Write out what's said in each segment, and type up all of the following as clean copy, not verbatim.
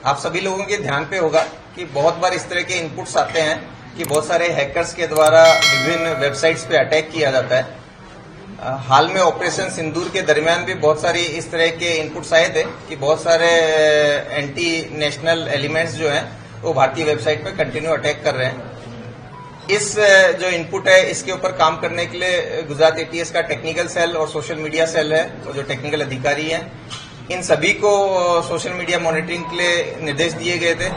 आप सभी लोगों के ध्यान पे होगा कि बहुत बार इस तरह के इनपुट्स आते हैं कि बहुत सारे हैकर्स के द्वारा विभिन्न वेबसाइट्स पे अटैक किया जाता है। हाल में ऑपरेशन सिंदूर के दरमियान भी बहुत सारी इस तरह के इनपुट्स आए थे कि बहुत सारे एंटी नेशनल एलिमेंट्स जो हैं वो भारतीय वेबसाइट पे कंटिन्यू अटैक कर रहे हैं। इस जो इनपुट है इसके ऊपर काम करने के लिए गुजरात एटीएस का टेक्निकल सेल और सोशल मीडिया सेल है, तो जो टेक्निकल अधिकारी हैं इन सभी को सोशल मीडिया मॉनिटरिंग के लिए निर्देश दिए गए थे।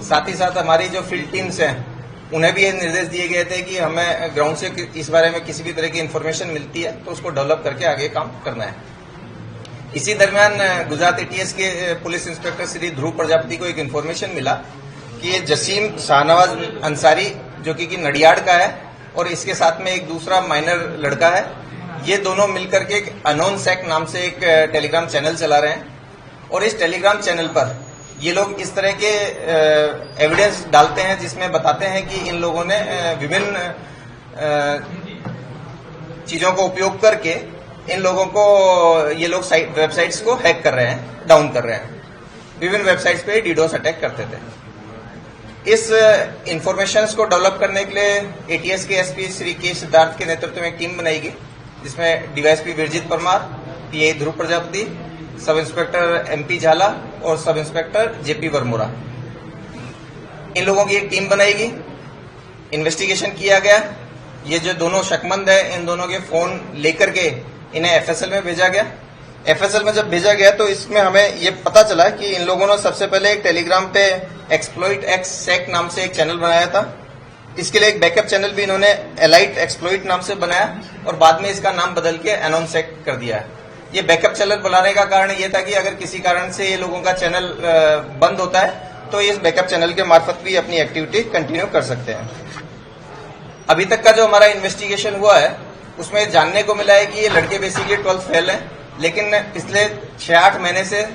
साथ ही साथ हमारी जो फील्ड टीम्स हैं उन्हें भी ये निर्देश दिए गए थे कि हमें ग्राउंड से इस बारे में किसी भी तरह की इन्फॉर्मेशन मिलती है तो उसको डेवलप करके आगे काम करना है। इसी दरमियान गुजरात एटीएस के पुलिस इंस्पेक्टर श्री ध्रुव प्रजापति को एक इन्फॉर्मेशन मिला कि ये जसीम शाहनवाज अंसारी जो कि नडियाड का है और इसके साथ में एक दूसरा माइनर लड़का है, ये दोनों मिलकर के एक अनोन सेक नाम से एक टेलीग्राम चैनल चला रहे हैं और इस टेलीग्राम चैनल पर ये लोग इस तरह के एविडेंस डालते हैं जिसमें बताते हैं कि इन लोगों ने विभिन्न चीजों को उपयोग करके इन लोगों को ये लोग वेबसाइट्स को हैक कर रहे हैं, डाउन कर रहे हैं। विभिन्न वेबसाइट्स पे डीडोस अटैक करते थे। इस इंफॉर्मेशन को डेवलप करने के लिए एटीएस के एसपी श्री के सिद्धार्थ के नेतृत्व में एक टीम बनाई गई जिसमें डीवाईएसपी विरजित परमार, पीआई ध्रुव प्रजापति, सब इंस्पेक्टर एमपी झाला और सब इंस्पेक्टर जेपी वर्मोरा, इन लोगों की एक टीम बनाई गई। इन्वेस्टिगेशन किया गया। ये जो दोनों शकमंद है इन दोनों के फोन लेकर के इन्हें एफएसएल में भेजा गया। एफएसएल में जब भेजा गया तो इसमें हमें ये पता चला कि इन लोगों ने सबसे पहले एक टेलीग्राम पे एक्सप्लॉइट एक्स सेक नाम से एक चैनल बनाया था। इसके लिए एक बैकअप चैनल भी इन्होंने एलाइट एक्सप्लॉइट नाम से बनाया और बाद में इसका नाम बदल के एनोन सेक कर दिया है। ये बैकअप चैनल बनाने का कारण ये था कि अगर किसी कारण से ये लोगों का चैनल बंद होता है तो इस बैकअप चैनल के मार्फत भी अपनी एक्टिविटी कंटिन्यू कर सकते हैं। अभी तक का जो हमारा इन्वेस्टिगेशन हुआ है उसमें जानने को मिला है कि ये लड़के बेसिकली 12th फेल हैं, लेकिन पिछले 6-8 महीने से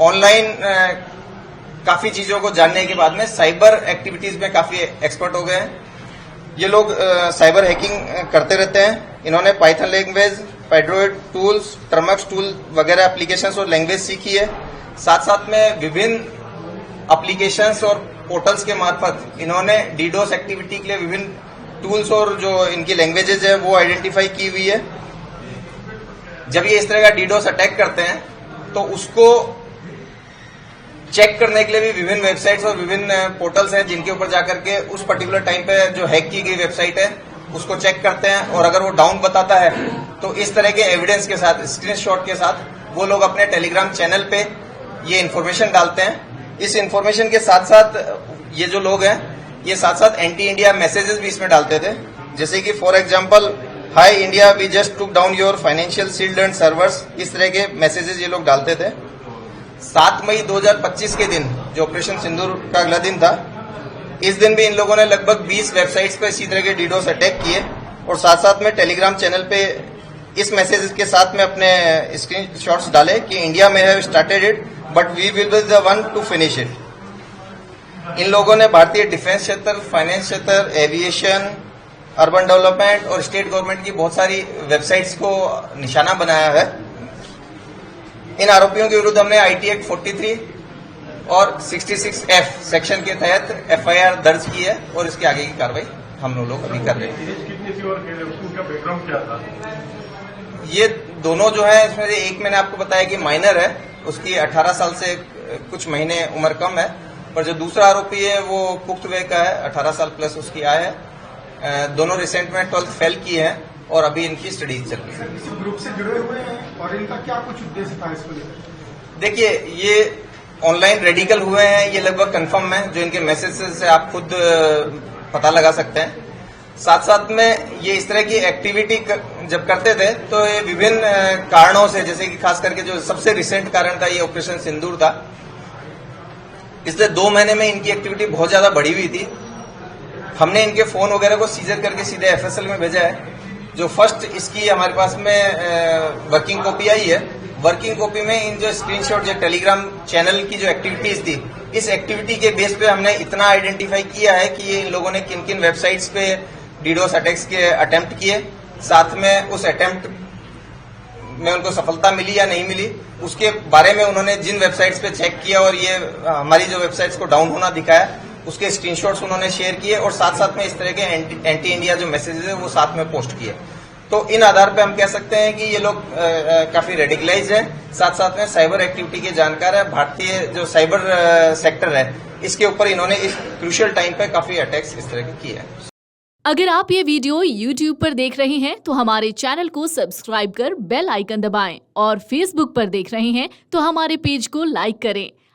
ऑनलाइन काफी चीजों को जानने के बाद में साइबर एक्टिविटीज में काफी एक्सपर्ट हो गए हैं। ये लोग साइबर हैकिंग करते रहते हैं। इन्होंने पाइथन लैंग्वेज, पैड्रोइड टूल्स, टर्मक्स टूल वगैरह एप्लीकेशंस और लैंग्वेज सीखी है। साथ साथ में विभिन्न एप्लीकेशंस और पोर्टल्स के मार्फत इन्होंने डीडोस एक्टिविटी के लिए विभिन्न टूल्स और जो इनकी लैंग्वेजेज है वो आइडेंटिफाई की हुई है। जब ये इस तरह का डीडोस अटैक करते हैं तो उसको चेक करने के लिए भी विभिन्न वेबसाइट्स और विभिन्न पोर्टल्स हैं जिनके ऊपर जाकर के उस पर्टिकुलर टाइम पे जो हैक की गई वेबसाइट है उसको चेक करते हैं और अगर वो डाउन बताता है तो इस तरह के एविडेंस के साथ, स्क्रीनशॉट के साथ वो लोग अपने टेलीग्राम चैनल पे ये इन्फॉर्मेशन डालते हैं। इस इन्फॉर्मेशन के साथ साथ ये जो लोग हैं ये साथ साथ एंटी इंडिया मैसेजेस भी इसमें डालते थे, जैसे कि for example hi India we just took down your financial shield and servers, इस तरह के मैसेजेस ये लोग डालते थे। 7 मई 2025 के दिन जो ऑपरेशन सिंदूर का अगला दिन था, इस दिन भी इन लोगों ने लगभग 20 वेबसाइट्स पर इसी तरह के डीडोस अटैक किए और साथ साथ में टेलीग्राम चैनल पे इस मैसेज के साथ में अपने स्क्रीनशॉट्स डाले कि इंडिया में have started it but we will be the one to finish it. इन लोगों ने भारतीय डिफेंस क्षेत्र, फाइनेंस क्षेत्र, एविएशन, अर्बन डेवलपमेंट और स्टेट गवर्नमेंट की बहुत सारी वेबसाइट्स को निशाना बनाया है। इन आरोपियों के विरुद्ध हमने आईटी एक्ट 43 और 66F सेक्शन के तहत एफआईआर दर्ज की है और इसके आगे की कार्रवाई हम लोग अभी कर रहे हैं। ये दोनों जो है इसमें से एक मैंने आपको बताया कि माइनर है, उसकी 18 साल से कुछ महीने उम्र कम है, पर जो दूसरा आरोपी है वो पुख्त वय का है, 18 साल प्लस उसकी आय है। दोनों रिसेंट में 12th फेल की है और अभी इनकी स्टडीज चल रही है। इस ग्रुप से जुड़े हुए हैं और इनका क्या कुछ उद्देश्य था इसको लेकर? देखिए, ये ऑनलाइन रेडिकल हुए हैं, ये लगभग कंफर्म है, जो इनके मैसेज से आप खुद पता लगा सकते हैं। साथ साथ में ये इस तरह की एक्टिविटी जब करते थे तो ये विभिन्न कारणों से, जैसे कि खास करके जो सबसे रिसेंट कारण था ये ऑपरेशन सिंदूर था, इसलिए 2 महीने में इनकी एक्टिविटी बहुत ज्यादा बढ़ी हुई थी। हमने इनके फोन वगैरह को सीजर करके सीधे एफएसएल में भेजा है। जो फर्स्ट इसकी हमारे पास में वर्किंग कॉपी आई है, वर्किंग कॉपी में इन जो स्क्रीनशॉट जो टेलीग्राम चैनल की जो एक्टिविटीज थी, इस एक्टिविटी के बेस पे हमने इतना आइडेंटिफाई किया है कि ये इन लोगों ने किन किन वेबसाइट्स पे डीडोस अटैक्स के अटेम्प्ट किए, साथ में उस अटेम्प्ट में उनको सफलता मिली या नहीं मिली, उसके बारे में उन्होंने जिन वेबसाइट्स पे चेक किया और ये हमारी जो वेबसाइट्स को डाउन होना दिखाया, उसके स्क्रीनशॉट्स उन्होंने शेयर किए और साथ साथ में इस तरह के एंटी इंडिया जो मैसेजेस है वो साथ में पोस्ट किए। तो इन आधार पे हम कह सकते हैं कि ये लोग काफी रेडिकलाइज है, साथ साथ में साइबर एक्टिविटी के जानकार है। भारतीय जो साइबर सेक्टर है इसके ऊपर इन्होंने इस क्रूशियल टाइम पे काफी अटैक्स इस तरह के किए हैं। अगर आप ये वीडियो YouTube पर देख रहे हैं तो हमारे चैनल को सब्सक्राइब कर बेल आइकन दबाएं और Facebook पर देख रहे हैं तो हमारे पेज को लाइक करें।